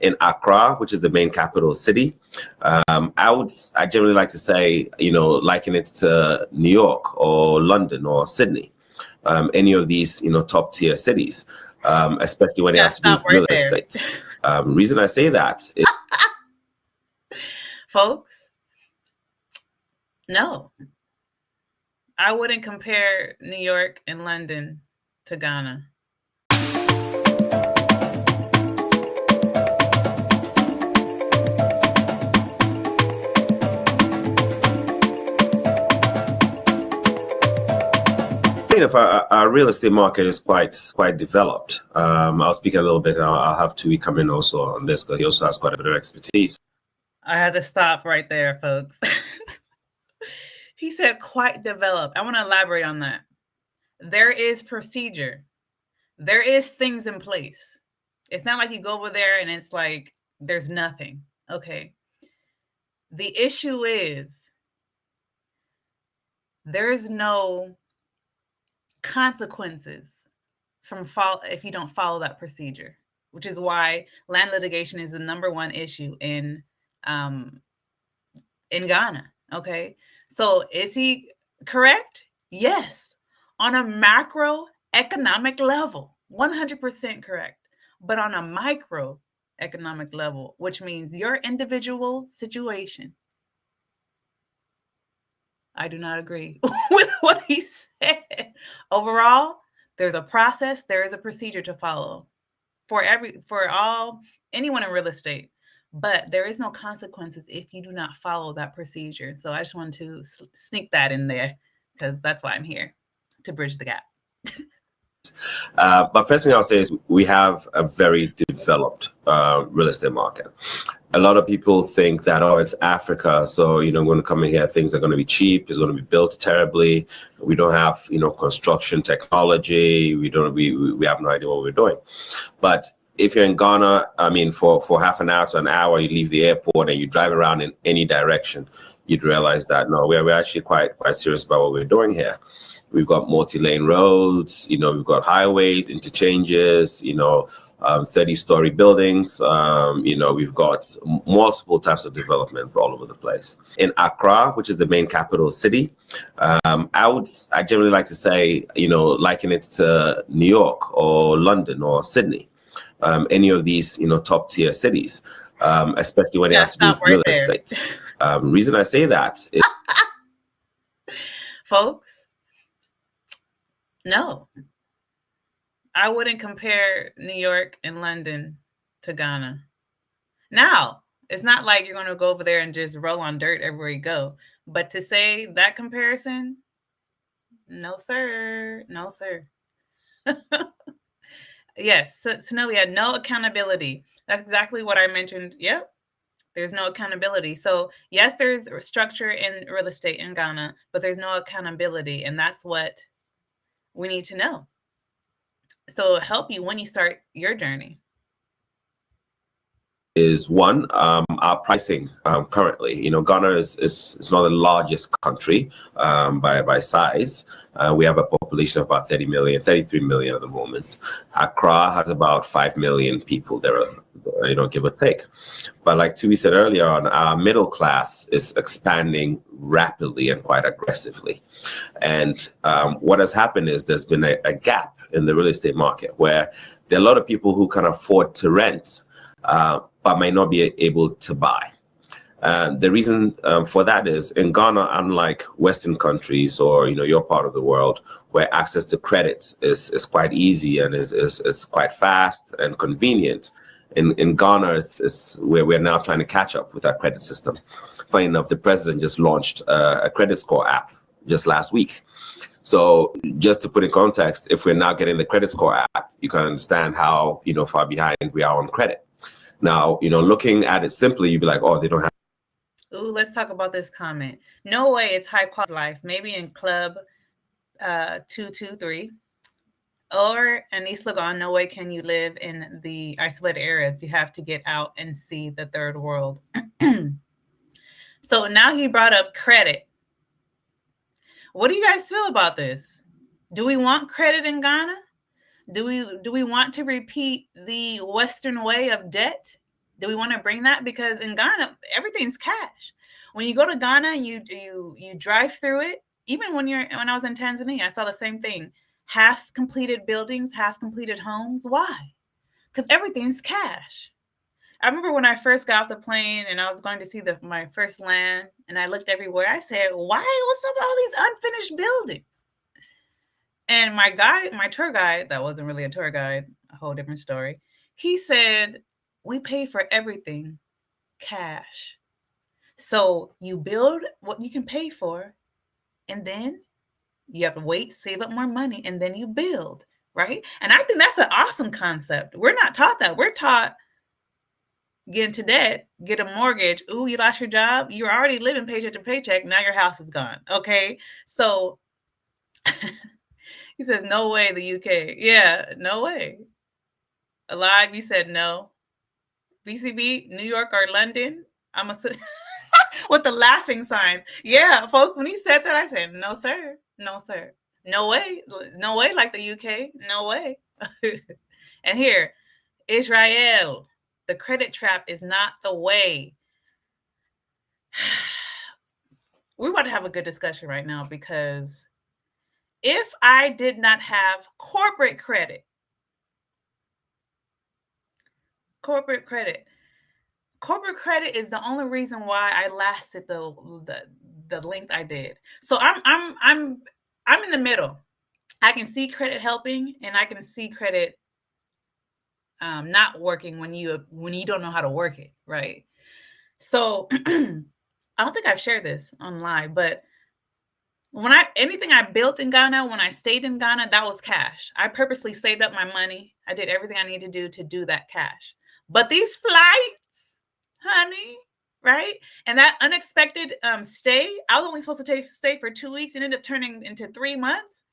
in Accra, which is the main capital city. I generally like to say, liken it to New York or London or Sydney, any of these, top tier cities, especially when it has to do with real estate. Reason I say that is, folks, no, I wouldn't compare New York and London to Ghana. if our real estate market is quite developed. I'll speak a little bit. I'll have Tui come in also on this because he also has quite a bit of expertise. I had to stop right there, folks. He said quite developed. I want to elaborate on that. There is procedure. There is things in place. It's not like you go over there and it's like there's nothing. Okay. The issue is there's no consequences if you don't follow that procedure, which is why land litigation is the number one issue in Ghana. Okay. So is he correct? Yes. On a macroeconomic level, 100% correct. But on a microeconomic level, which means your individual situation, I do not agree with what he said. Overall, there's a process, there is a procedure to follow for anyone in real estate. But there is no consequences if you do not follow that procedure. So I just wanted to sneak that in there because that's why I'm here, to bridge the gap. But first thing I'll say is we have a very developed real estate market. A lot of people think that, it's Africa, so, when we come in here, things are going to be cheap. It's going to be built terribly. We don't have, construction technology. We have no idea what we're doing. But if you're in Ghana, for half an hour to an hour, you leave the airport and you drive around in any direction, you'd realize that, no, we're actually quite serious about what we're doing here. We've got multi-lane roads, we've got highways, interchanges, 30-story buildings. We've got multiple types of development all over the place. In Accra, which is the main capital city, I generally like to say, liken it to New York or London or Sydney, any of these, top tier cities, especially when it has to do with real estate. Reason I say that is, folks, no, I wouldn't compare New York and London to Ghana. Now, it's not like you're going to go over there and just roll on dirt everywhere you go. But to say that comparison, no, sir. No, sir. Yes. So no, we had no accountability. That's exactly what I mentioned. Yep. There's no accountability. So yes, there's a structure in real estate in Ghana, but there's no accountability. And that's what we need to know. So it'll help you when you start your journey. Is one, our pricing currently. Ghana is not the largest country by size. We have a population of about 33 million at the moment. Accra has about 5 million people there, give or take. But like Tui said earlier on, our middle class is expanding rapidly and quite aggressively. And what has happened is there's been a gap in the real estate market where there are a lot of people who can afford to rent, but might not be able to buy. The reason for that is in Ghana, unlike Western countries or your part of the world, where access to credit is quite easy and is quite fast and convenient. In Ghana, it's where we're now trying to catch up with our credit system. Funny enough, the president just launched a credit score app just last week. So just to put in context, if we're now getting the credit score app, you can understand how far behind we are on credit. Now, looking at it simply, you'd be like, oh, they don't have. Ooh, let's talk about this comment. No way it's high quality life. Maybe in Club 223 or in East Legon, no way can you live in the isolated areas. You have to get out and see the third world. So now he brought up credit. What do you guys feel about this? Do we want credit in Ghana? Do we want to repeat the Western way of debt? Do we want to bring that? Because in Ghana, everything's cash. When you go to Ghana, you drive through it. Even when I was in Tanzania, I saw the same thing. Half completed buildings, half completed homes. Why? Because everything's cash. I remember when I first got off the plane and I was going to see my first land, and I looked everywhere. I said, why? What's up with all these unfinished buildings? And my tour guide, that wasn't really a tour guide, a whole different story. He said, we pay for everything cash. So you build what you can pay for, and then you have to wait, save up more money, and then you build, right? And I think that's an awesome concept. We're not taught that. We're taught get into debt, get a mortgage. Ooh, you lost your job. You're already living paycheck to paycheck. Now your house is gone. Okay. So he says, no way, the UK. Yeah, no way. Alive, you said no. BCB, New York or London? I'm assuming with the laughing signs. Yeah, folks, when he said that, I said, no, sir. No, sir. No way. No way like the UK. No way. And here, Israel, the credit trap is not the way. We're about to have a good discussion right now, because if I did not have corporate credit is the only reason why I lasted the length I did. So I'm in the middle. I can see credit helping, and I can see credit not working when you don't know how to work it, right? So I don't think I've shared this online, but anything I built in Ghana, when I stayed in Ghana, that was cash. I purposely saved up my money. I did everything I needed to do that cash. But these flights, honey, right? And that unexpected stay, I was only supposed to stay for 2 weeks and ended up turning into 3 months.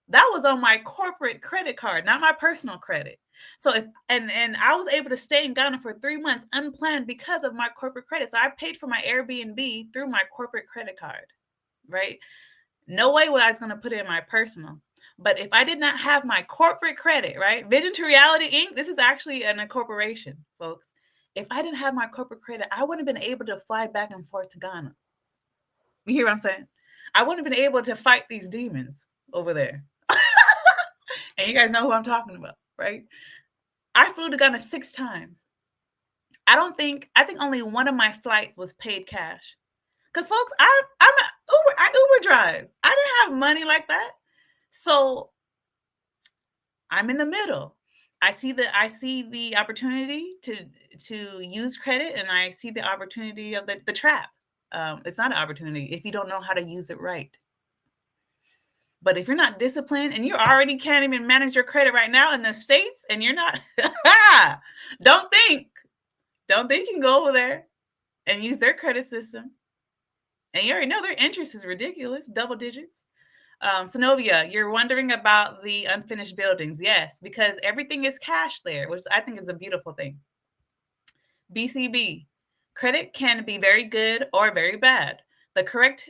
That was on my corporate credit card, not my personal credit. So and I was able to stay in Ghana for 3 months unplanned because of my corporate credit. So I paid for my Airbnb through my corporate credit card, right? No way was I was going to put it in my personal. But if I did not have my corporate credit, right? Vision to Reality Inc., this is actually a corporation, folks. If I didn't have my corporate credit, I wouldn't have been able to fly back and forth to Ghana. You hear what I'm saying? I wouldn't have been able to fight these demons over there. And you guys know who I'm talking about, right? I flew to Ghana 6 times. I think only one of my flights was paid cash. Because folks, I Uber drive. I didn't have money like that. So I'm in the middle. I see the opportunity to use credit, and I see the opportunity of the trap. It's not an opportunity if you don't know how to use it right. But if you're not disciplined and you already can't even manage your credit right now in the States, and you're not, don't think you can go over there and use their credit system. And you already know their interest is ridiculous, double digits. Synovia, you're wondering about the unfinished buildings. Yes, because everything is cash there, which I think is a beautiful thing. BCB, credit can be very good or very bad. The correct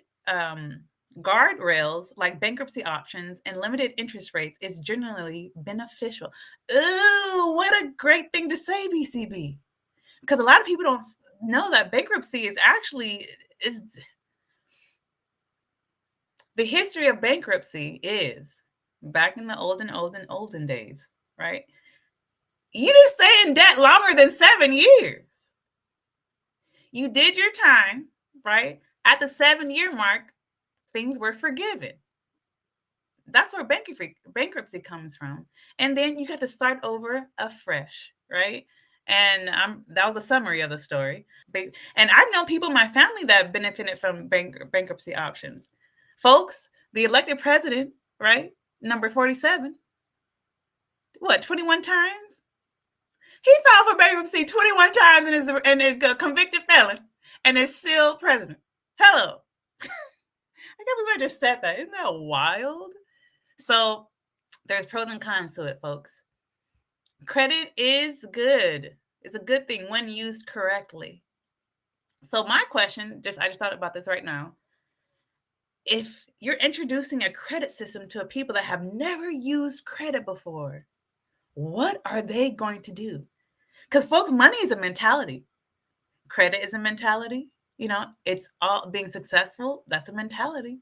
guardrails like bankruptcy options and limited interest rates is generally beneficial. Ooh, what a great thing to say, BCB. Because a lot of people don't know that bankruptcy is the history of bankruptcy is back in the olden days, right? You didn't stay in debt longer than 7 years. You did your time, right? At the 7-year mark, things were forgiven. That's where bankruptcy comes from. And then you got to start over afresh, right? And that was a summary of the story. And I've known people in my family that benefited from bankruptcy options. Folks, the elected president, right? Number 47. What, 21 times? He filed for bankruptcy 21 times and is a convicted felon and is still president. Hello. I can't believe I just said that. Isn't that wild? So there's pros and cons to it, folks. Credit is good. It's a good thing when used correctly. So my question, I just thought about this right now. If you're introducing a credit system to people that have never used credit before, what are they going to do? Because folks, money is a mentality. Credit is a mentality. You know, it's all being successful. That's a mentality.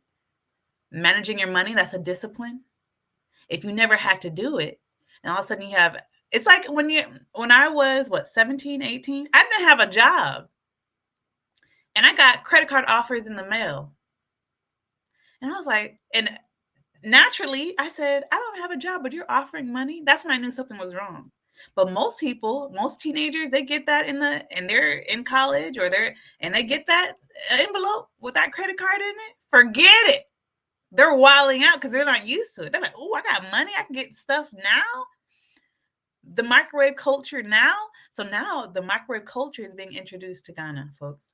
Managing your money, that's a discipline. If you never had to do it, and all of a sudden you have, it's like when I was 17, 18, I didn't have a job. And I got credit card offers in the mail. And I was like, and naturally I said, I don't have a job, but you're offering money. That's when I knew something was wrong. But most people, most teenagers, they get that and they're in college and they get that envelope with that credit card in it. Forget it. They're wilding out because they're not used to it. They're like, oh, I got money. I can get stuff now. The microwave culture now. So now the microwave culture is being introduced to Ghana, folks.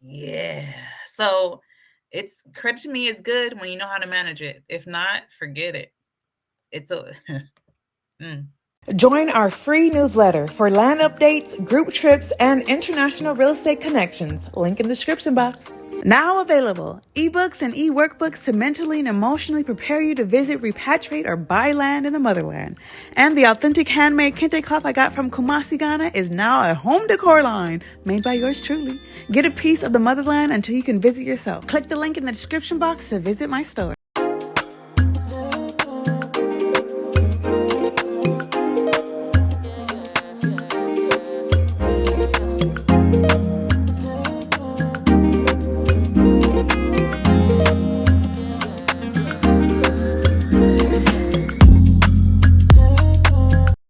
Yeah. So it's credit to me is good when you know how to manage it. If not, forget it. It's a Join our free newsletter for land updates, group trips, and international real estate connections. Link in the description box. Now available, ebooks and e-workbooks to mentally and emotionally prepare you to visit, repatriate, or buy land in the motherland. And the authentic handmade kente cloth I got from Kumasi, Ghana is now a home decor line made by yours truly. Get a piece of the motherland until you can visit yourself. Click the link in the description box to visit my store.